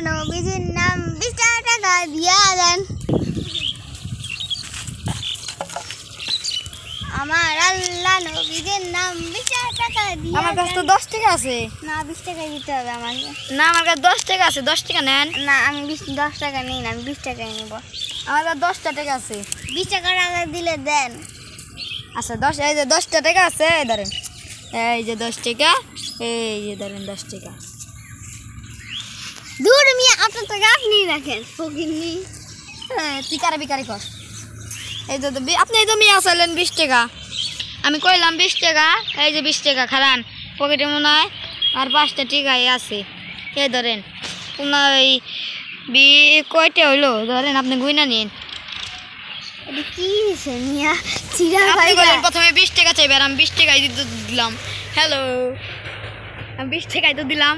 নবীজির নাম 20 টাকা দিয়া দেন। আমার আল্লাহ নবীজির নাম 20 টাকা দিয়া। আমার কাছে তো 10 টাকা আছে। না 20 টাকা দিতে হবে আমাকে। না আমার কাছে 10 টাকা আছে, 10 টাকা নেন। না আমি 10 টাকা নিই না, আমি 20 টাকাই নিব। আমার কাছে 10টা টাকা আছে। 20 টাকা আগে দিলে দেন। আচ্ছা 10, এই যে 10টা টাকা আছে, এই ধরেন। এই যে 10 টাকা, এই যে ধরেন 10 টাকা। দূর মিয়া, আপনার টাকা আপনি রাখেন, ফকিরনি। তুই কারে বিকারি কর। এই যে আপনি এই তো মিয়া চাইলেন 20 টাকা, আমি কইলাম 20 টাকা। এই যে 20 টাকা খারান পকেটে মনে হয় আর 5টা টাকাই আছে। এই ধরেন আপনার এই কয়টা হইলো ধরেন, আপনি গুইনা নিন। এটা কি হইছে মিয়া? চিরা আপনি ভাই বলেন প্রথমে 20 টাকা চাইবে, আর আমি 20 টাকাই দিলাম। হ্যালো, আমি 20 টাকাই তো দিলাম।